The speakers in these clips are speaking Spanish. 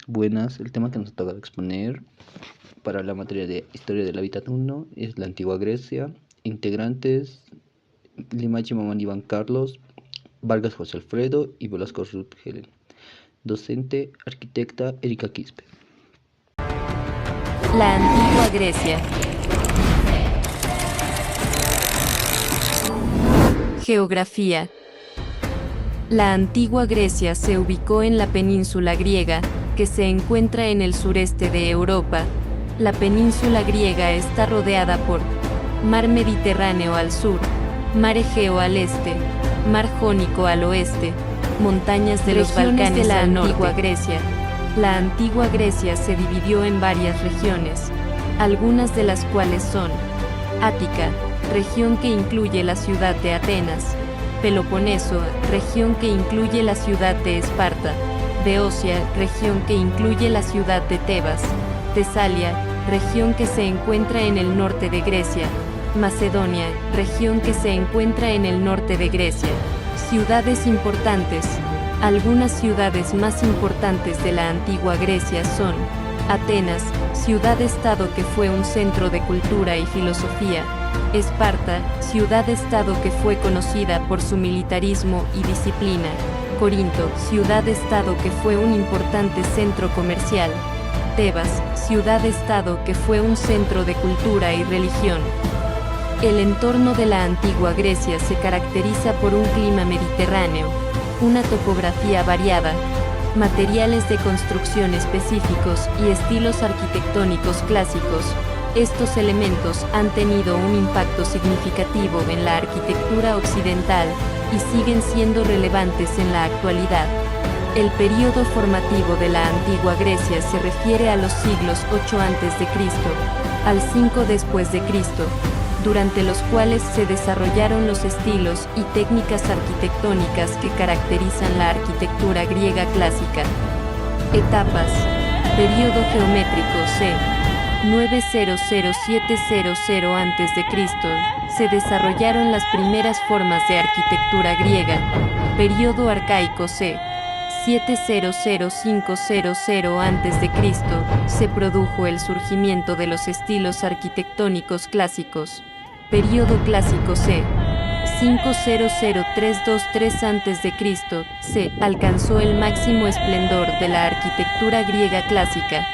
Buenas, el tema que nos toca exponer para la materia de Historia del Hábitat 1 es la antigua Grecia, integrantes Limache Mamán Iván Carlos, Vargas José Alfredo y Velasco Ruth Helen. Docente, arquitecta Erika Quispe. La antigua Grecia. Geografía. La antigua Grecia se ubicó en la península griega, que se encuentra en el sureste de Europa. La península griega está rodeada por Mar Mediterráneo al sur, Mar Egeo al este, Mar Jónico al oeste, montañas de los Balcanes de la antigua Grecia. La antigua Grecia se dividió en varias regiones, algunas de las cuales son Ática, región que incluye la ciudad de Atenas; Peloponeso, región que incluye la ciudad de Esparta; Beocia, región que incluye la ciudad de Tebas; Tesalia, región que se encuentra en el norte de Grecia; Macedonia, región que se encuentra en el norte de Grecia. Ciudades importantes. Algunas ciudades más importantes de la antigua Grecia son Atenas, ciudad-estado que fue un centro de cultura y filosofía; Esparta, ciudad-estado que fue conocida por su militarismo y disciplina; Corinto, ciudad-estado que fue un importante centro comercial; Tebas, ciudad-estado que fue un centro de cultura y religión. El entorno de la antigua Grecia se caracteriza por un clima mediterráneo, una topografía variada, materiales de construcción específicos y estilos arquitectónicos clásicos. Estos elementos han tenido un impacto significativo en la arquitectura occidental y siguen siendo relevantes en la actualidad. El período formativo de la antigua Grecia se refiere a los siglos 8 a.C. al 5 después de Cristo, durante los cuales se desarrollaron los estilos y técnicas arquitectónicas que caracterizan la arquitectura griega clásica. Etapas. Período geométrico c. 900-700 a.C. se desarrollaron las primeras formas de arquitectura griega. Período arcaico c. 700-500 a.C. se produjo el surgimiento de los estilos arquitectónicos clásicos. Período clásico c. 500-323 a.C. se alcanzó el máximo esplendor de la arquitectura griega clásica.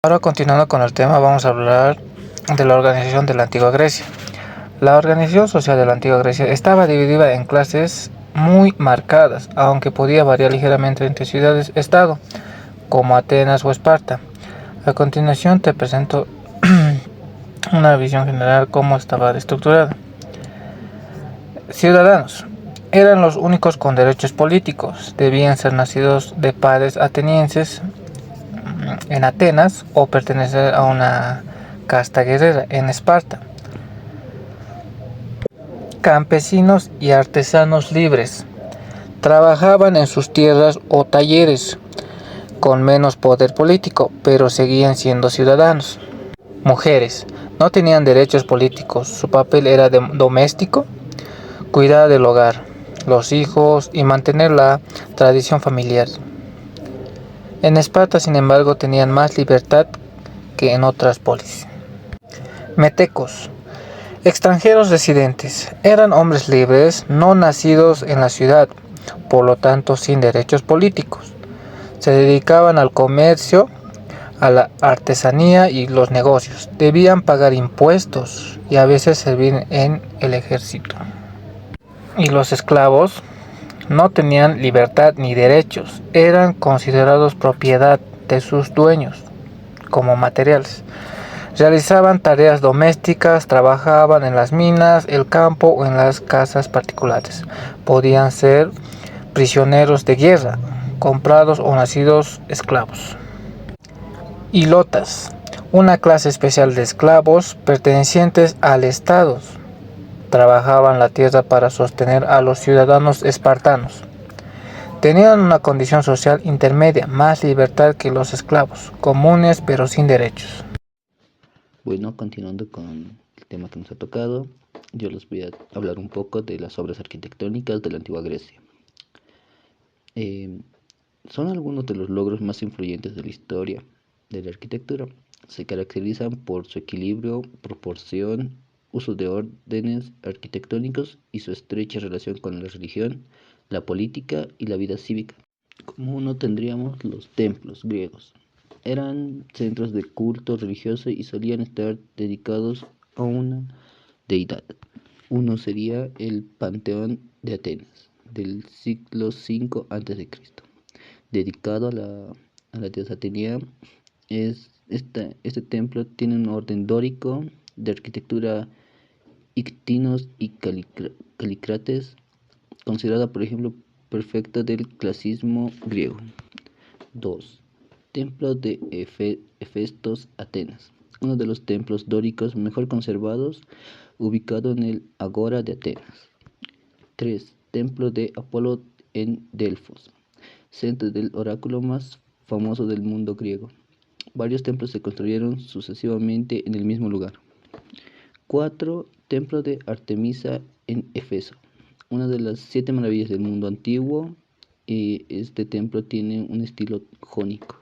Ahora, continuando con el tema, vamos a hablar de la organización de la antigua Grecia. La organización social de la antigua Grecia estaba dividida en clases muy marcadas, aunque podía variar ligeramente entre ciudades-estado, como Atenas o Esparta. A continuación te presento una visión general de cómo estaba estructurada. Ciudadanos. Eran los únicos con derechos políticos. Debían ser nacidos de padres atenienses en Atenas o pertenecer a una casta guerrera en Esparta. Campesinos y artesanos libres. Trabajaban en sus tierras o talleres, con menos poder político, pero seguían siendo ciudadanos. Mujeres. No tenían derechos políticos. Su papel era doméstico, cuidar del hogar, los hijos y mantener la tradición familiar. En Esparta, sin embargo, tenían más libertad que en otras polis. Metecos. Extranjeros residentes. Eran hombres libres, no nacidos en la ciudad, por lo tanto sin derechos políticos. Se dedicaban al comercio, a la artesanía y los negocios. Debían pagar impuestos y a veces servir en el ejército. Y los esclavos no tenían libertad ni derechos. Eran considerados propiedad de sus dueños, como materiales. Realizaban tareas domésticas, trabajaban en las minas, el campo o en las casas particulares. Podían ser prisioneros de guerra, comprados o nacidos esclavos. Hilotas, una clase especial de esclavos pertenecientes al Estado. Trabajaban la tierra para sostener a los ciudadanos espartanos. Tenían una condición social intermedia, más libertad que los esclavos, comunes pero sin derechos. Bueno, continuando con el tema que nos ha tocado, yo les voy a hablar un poco de las obras arquitectónicas de la antigua Grecia. Eh, Son algunos de los logros más influyentes de la historia de la arquitectura. Se caracterizan por su equilibrio, proporción, uso de órdenes arquitectónicos y su estrecha relación con la religión, la política y la vida cívica. Como uno tendríamos los templos griegos. Eran centros de culto religioso y solían estar dedicados a una deidad. Uno sería el Panteón de Atenas, del siglo V a.C., dedicado a la diosa Atenea. Este templo tiene un orden dórico de arquitectura ictinos y calicrates, considerada por ejemplo perfecta del clasicismo griego. 2. Templo de Hefestos, Atenas, uno de los templos dóricos mejor conservados, ubicado en el Agora de Atenas. 3. Templo de Apolo en Delfos, centro del oráculo más famoso del mundo griego. Varios templos se construyeron sucesivamente en el mismo lugar. 4. Templo de Artemisa en Éfeso, una de las 7 maravillas del mundo antiguo. Este templo tiene un estilo jónico.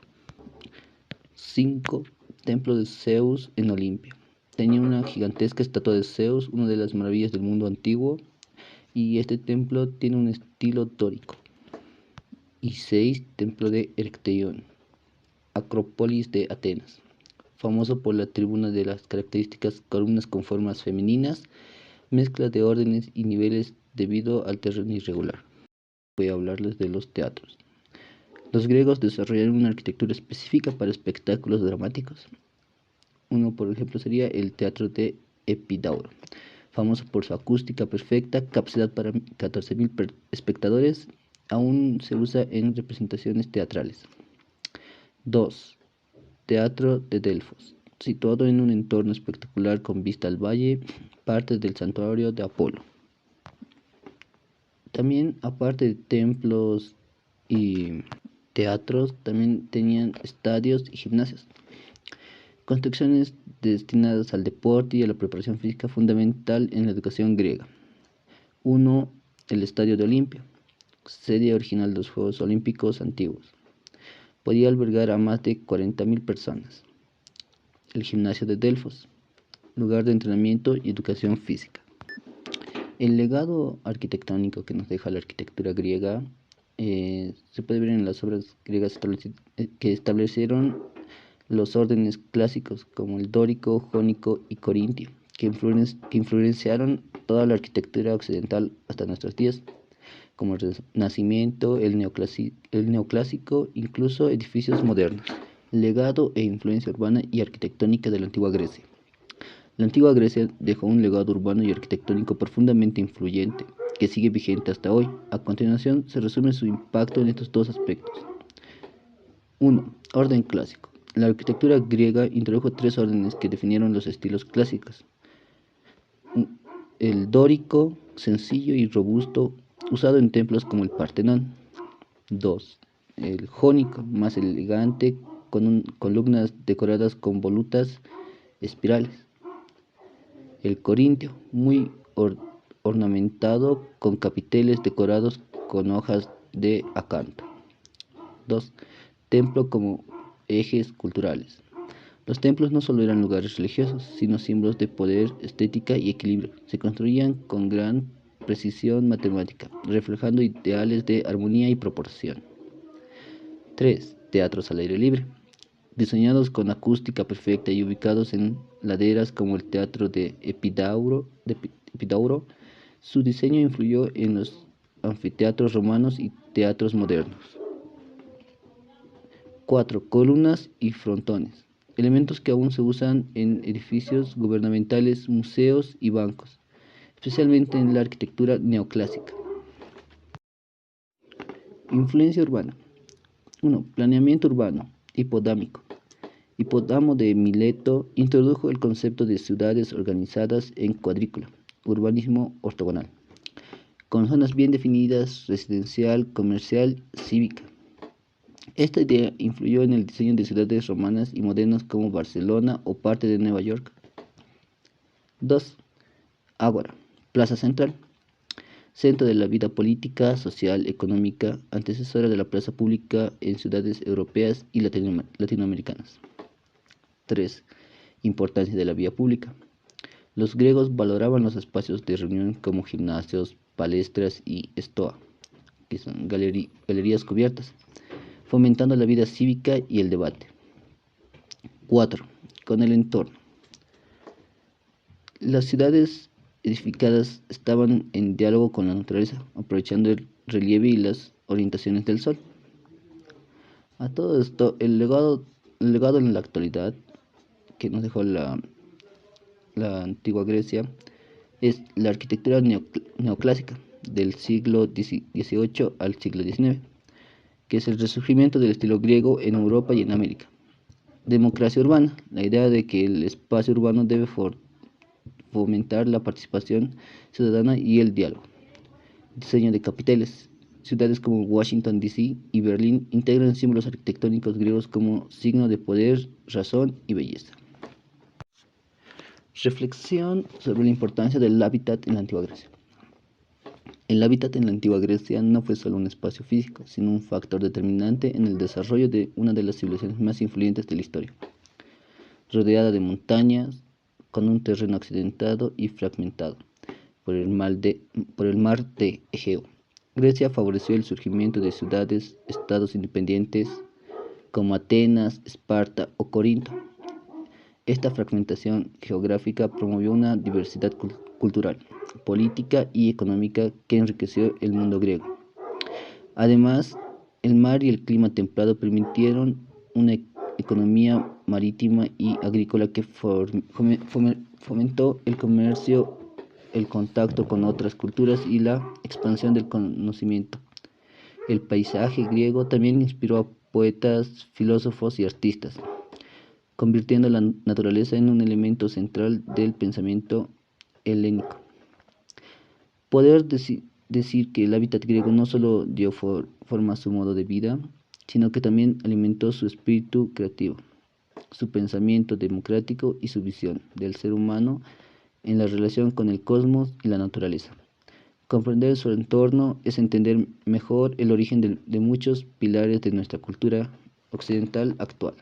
5. Templo de Zeus en Olimpia. Tenía una gigantesca estatua de Zeus, una de las maravillas del mundo antiguo, y este templo tiene un estilo dórico. Y 6. Templo de Erechtheion, Acrópolis de Atenas, famoso por la tribuna de las características columnas con formas femeninas, mezcla de órdenes y niveles debido al terreno irregular. Voy a hablarles de los teatros. Los griegos desarrollaron una arquitectura específica para espectáculos dramáticos. Uno, por ejemplo, sería el teatro de Epidauro, famoso por su acústica perfecta, capacidad para 14.000 espectadores. Aún se usa en representaciones teatrales. 2. Teatro de Delfos, situado en un entorno espectacular con vista al valle, parte del santuario de Apolo. También, aparte de templos y teatros, también tenían estadios y gimnasios. Construcciones destinadas al deporte y a la preparación física fundamental en la educación griega. 1. El Estadio de Olimpia, sede original de los Juegos Olímpicos antiguos. Podía albergar a más de 40.000 personas. El Gimnasio de Delfos, lugar de entrenamiento y educación física. El legado arquitectónico que nos deja la arquitectura griega se puede ver en las obras griegas que establecieron los órdenes clásicos como el dórico, jónico y corintio, que influenciaron toda la arquitectura occidental hasta nuestros días, como el Renacimiento, el neoclásico, incluso edificios modernos. Legado e influencia urbana y arquitectónica de la antigua Grecia. La antigua Grecia dejó un legado urbano y arquitectónico profundamente influyente, que sigue vigente hasta hoy. A continuación se resume su impacto en estos dos aspectos. 1. Orden clásico. La arquitectura griega introdujo 3 órdenes que definieron los estilos clásicos. El dórico, sencillo y robusto, usado en templos como el Partenón. 2. El jónico, más elegante, con columnas decoradas con volutas espirales. El corintio, muy ornamentado con capiteles decorados con hojas de acanto. 2. Templo como ejes culturales. Los templos no solo eran lugares religiosos, sino símbolos de poder, estética y equilibrio. Se construían con gran precisión matemática, reflejando ideales de armonía y proporción. 3. Teatros al aire libre. Diseñados con acústica perfecta y ubicados en laderas como el teatro de Epidauro, su diseño influyó en los anfiteatros romanos y teatros modernos. 4. Columnas y frontones. Elementos que aún se usan en edificios gubernamentales, museos y bancos, especialmente en la arquitectura neoclásica. Influencia urbana. 1. Planeamiento urbano, hipodámico. Hipodamo de Mileto introdujo el concepto de ciudades organizadas en cuadrícula, urbanismo ortogonal, con zonas bien definidas, residencial, comercial, cívica. Esta idea influyó en el diseño de ciudades romanas y modernas como Barcelona o parte de Nueva York. 2. Ágora, plaza central. centro de la vida política, social, económica, antecesora de la plaza pública en ciudades europeas y latinoamericanas. 3. Importancia de la vía pública. Los griegos valoraban los espacios de reunión como gimnasios, palestras y stoa, que son galerías cubiertas, fomentando la vida cívica y el debate. 4. Con el entorno. Las ciudades edificadas estaban en diálogo con la naturaleza, aprovechando el relieve y las orientaciones del sol. A todo esto, el legado en la actualidad que nos dejó la antigua Grecia es la arquitectura neoclásica del siglo XVIII al siglo XIX, que es el resurgimiento del estilo griego en Europa y en América. Democracia urbana, la idea de que el espacio urbano debe fomentar la participación ciudadana y el diálogo. Diseño de capiteles. Ciudades como Washington, D.C. y Berlín integran símbolos arquitectónicos griegos como signo de poder, razón y belleza. Reflexión sobre la importancia del hábitat en la antigua Grecia. El hábitat en la antigua Grecia no fue solo un espacio físico, sino un factor determinante en el desarrollo de una de las civilizaciones más influyentes de la historia. Rodeada de montañas, con un terreno accidentado y fragmentado por el mar de Egeo, Grecia favoreció el surgimiento de ciudades, estados independientes como Atenas, Esparta o Corinto. Esta fragmentación geográfica promovió una diversidad cultural, política y económica que enriqueció el mundo griego. Además, el mar y el clima templado permitieron una economía marítima y agrícola que fomentó el comercio, el contacto con otras culturas y la expansión del conocimiento. El paisaje griego también inspiró a poetas, filósofos y artistas, convirtiendo la naturaleza en un elemento central del pensamiento helénico. Poder decir que el hábitat griego no solo dio forma a su modo de vida, sino que también alimentó su espíritu creativo, su pensamiento democrático y su visión del ser humano en la relación con el cosmos y la naturaleza. Comprender su entorno es entender mejor el origen de muchos pilares de nuestra cultura occidental actual.